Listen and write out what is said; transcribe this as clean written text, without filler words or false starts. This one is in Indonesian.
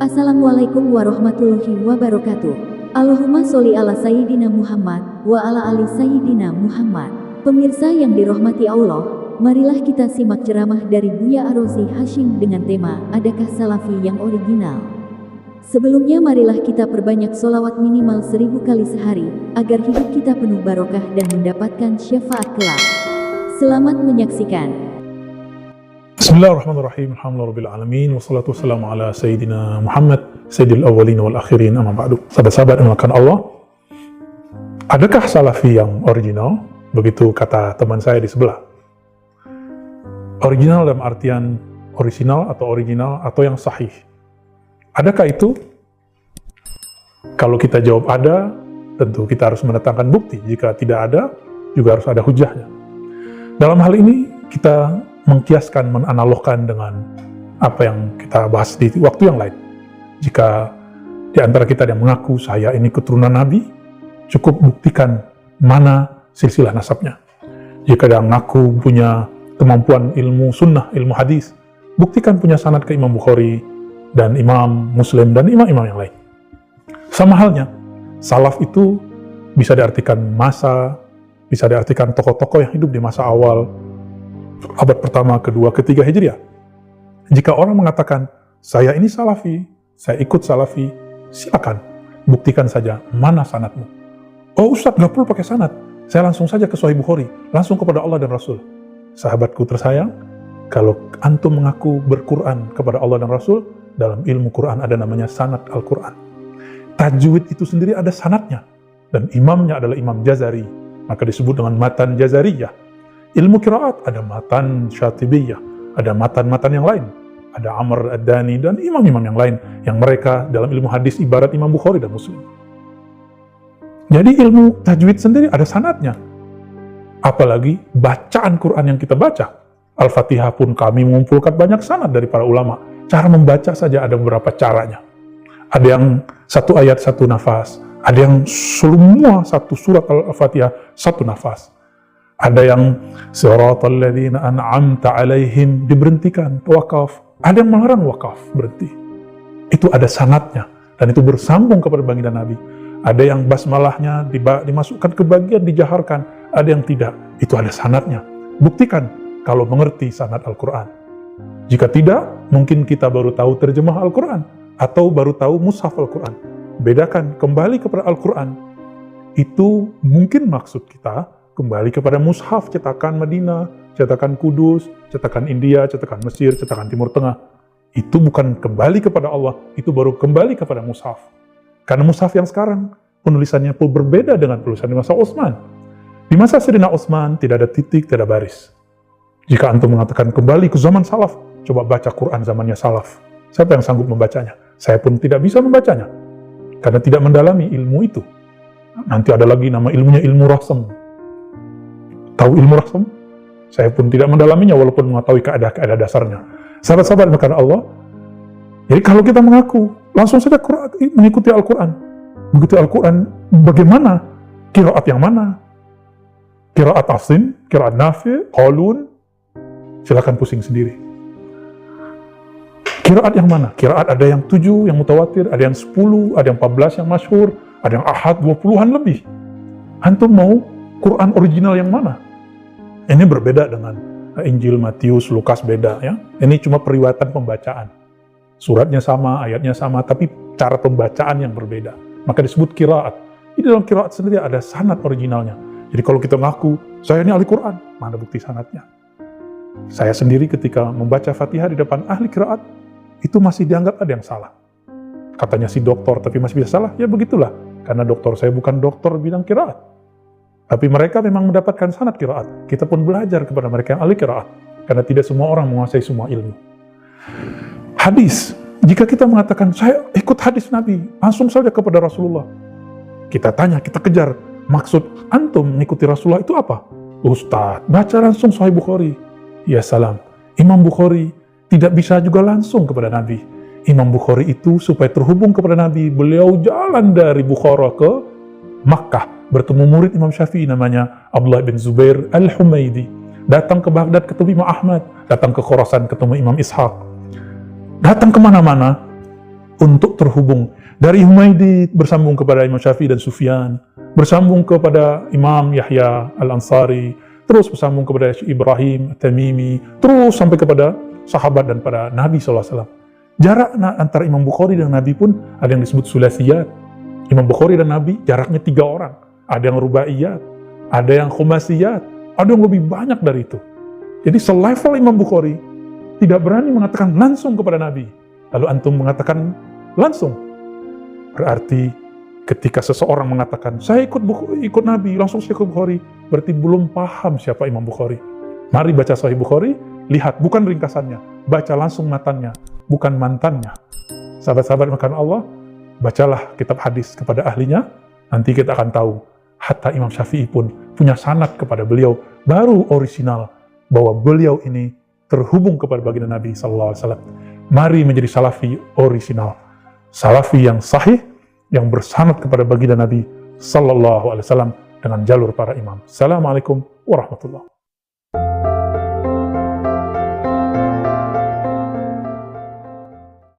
Assalamualaikum warahmatullahi wabarakatuh. Allahumma sholli ala Sayyidina Muhammad wa ala ali Sayyidina Muhammad. Pemirsa yang dirahmati Allah, marilah kita simak ceramah dari Buya Arozi Hashim dengan tema Adakah Salafi yang Original? Sebelumnya marilah kita perbanyak sholawat minimal 1000 kali sehari, agar hidup kita penuh barokah dan mendapatkan syafaat kelak. Selamat menyaksikan. Bismillahirrahmanirrahim. Alhamdulillahirrahmanirrahim. Wassalatu wassalamu ala Sayyidina Muhammad Sayyidil awwalin wal akhirin, amma ba'du. Sahabat-sahabat yang dimuliakan Allah, adakah salafi yang original? Begitu kata teman saya di sebelah. Original dalam artian original atau yang sahih. Adakah itu? Kalau kita jawab ada, tentu kita harus mendatangkan bukti. Jika tidak ada, juga harus ada hujahnya. Dalam hal ini, kita mengkiaskan, menanalogkan dengan apa yang kita bahas di waktu yang lain. Jika di antara kita yang mengaku saya ini keturunan Nabi, cukup buktikan mana silsilah nasabnya. Jika dia mengaku punya kemampuan ilmu sunnah, ilmu hadis, buktikan punya sanad ke Imam Bukhari dan Imam Muslim dan imam-imam yang lain. Sama halnya, salaf itu bisa diartikan masa, bisa diartikan tokoh-tokoh yang hidup di masa awal, abad pertama, kedua, ketiga Hijriah. Jika orang mengatakan, saya ini salafi, saya ikut salafi, silakan, buktikan saja mana sanadmu. Oh Ustadz, gak perlu pakai sanad, saya langsung saja ke Sahih Bukhari, langsung kepada Allah dan Rasul. Sahabatku tersayang, kalau antum mengaku berquran kepada Allah dan Rasul, dalam ilmu Quran ada namanya sanad Al-Quran. Tajwid itu sendiri ada sanadnya, dan imamnya adalah Imam Jazari, maka disebut dengan matan Jazariyah. Ilmu qiraat ada matan Syatibiyah, ada matan-matan yang lain, ada Amr Ad-Dani dan imam-imam yang lain, yang mereka dalam ilmu hadis ibarat Imam Bukhari dan Muslim. Jadi ilmu tajwid sendiri ada sanadnya. Apalagi bacaan Quran yang kita baca. Al-Fatihah pun kami mengumpulkan banyak sanad dari para ulama. Cara membaca saja ada beberapa caranya. Ada yang satu ayat satu nafas, ada yang semua satu surat Al-Fatihah satu nafas. Ada yang siratal ladzina an'amta alaihim diberhentikan, wakaf. Ada yang melarang wakaf, berhenti. Itu ada sanadnya, dan itu bersambung kepada baginda Nabi. Ada yang basmalahnya dimasukkan ke bagian, dijaharkan. Ada yang tidak, itu ada sanadnya. Buktikan kalau mengerti sanad Al-Quran. Jika tidak, mungkin kita baru tahu terjemah Al-Quran, atau baru tahu mushaf Al-Quran. Bedakan, kembali kepada Al-Quran. Itu mungkin maksud kita kembali kepada mushaf cetakan Madinah, cetakan Kudus, cetakan India, cetakan Mesir, cetakan Timur Tengah. Itu bukan kembali kepada Allah, itu baru kembali kepada mushaf. Karena mushaf yang sekarang, penulisannya pun berbeda dengan penulisan di masa Utsman. Di masa Sayyidina Utsman, tidak ada titik, tidak ada baris. Jika antum mengatakan kembali ke zaman salaf, coba baca Quran zamannya salaf. Siapa yang sanggup membacanya? Saya pun tidak bisa membacanya, karena tidak mendalami ilmu itu. Nanti ada lagi nama ilmunya ilmu rasm. Tahu ilmu rasm? Saya pun tidak mendalaminya walaupun mengetahui keadaan dasarnya. Sahabat-sahabat maka Allah. Jadi kalau kita mengaku langsung saja mengikuti Al-Quran. Mengikuti Al-Quran bagaimana? Qiraat yang mana? Qiraat Asim, qiraat Nafi, Qalun. Silakan pusing sendiri. Qiraat yang mana? Qiraat ada yang 7 yang mutawatir, ada yang 10, ada yang 14 yang masyhur, ada yang ahad 20-an lebih. Antum mau Quran original yang mana? Ini berbeda dengan Injil, Matius, Lukas, beda ya. Ini cuma periwayatan pembacaan. Suratnya sama, ayatnya sama, tapi cara pembacaan yang berbeda. Maka disebut qiraat. Di dalam qiraat sendiri ada sanad originalnya. Jadi kalau kita ngaku, saya ini ahli Quran, mana bukti sanadnya? Saya sendiri ketika membaca Fatihah di depan ahli qiraat, itu masih dianggap ada yang salah. Katanya si dokter, tapi masih bisa salah. Ya begitulah, karena dokter saya bukan dokter bidang qiraat. Tapi mereka memang mendapatkan sanad qiraat. Kita pun belajar kepada mereka yang ahli qiraat. Karena tidak semua orang menguasai semua ilmu. Hadis. Jika kita mengatakan, saya ikut hadis Nabi, langsung saja kepada Rasulullah. Kita tanya, kita kejar. Maksud antum mengikuti Rasulullah itu apa? Ustadz, baca langsung Sahih Bukhari. Ya salam. Imam Bukhari tidak bisa juga langsung kepada Nabi. Imam Bukhari itu supaya terhubung kepada Nabi, beliau jalan dari Bukhara ke Makkah, bertemu murid Imam Syafi'i namanya Abdullah bin Zubair Al-Humaidi. Datang ke Baghdad ketemu Imam Ahmad, datang ke Khurasan ketemu Imam Ishaq. Datang kemana-mana untuk terhubung. Dari Humaidi bersambung kepada Imam Syafi'i dan Sufyan, bersambung kepada Imam Yahya Al-Ansari, terus bersambung kepada Ibrahim At-Tamimi, terus sampai kepada sahabat dan pada Nabi SAW. Jarak antara Imam Bukhari dan Nabi pun ada yang disebut sulasiyat. Imam Bukhari dan Nabi jaraknya 3 orang. Ada yang rubaiyat, ada yang khumasiyat, ada yang lebih banyak dari itu. Jadi selevel Imam Bukhari tidak berani mengatakan langsung kepada Nabi. Lalu antum mengatakan langsung. Berarti ketika seseorang mengatakan, saya ikut Nabi, langsung saya ikut Bukhari, berarti belum paham siapa Imam Bukhari. Mari baca Sahih Bukhari, lihat bukan ringkasannya, baca langsung matanya, bukan mantannya. Sahabat-sahabat makanan Allah, bacalah kitab hadis kepada ahlinya, nanti kita akan tahu. Hatta Imam Syafi'i pun punya sanad kepada beliau, baru orisinal bahwa beliau ini terhubung kepada baginda Nabi SAW. Mari menjadi salafi orisinal, salafi yang sahih, yang bersanad kepada baginda Nabi SAW dengan jalur para imam. Assalamualaikum warahmatullahi wabarakatuh.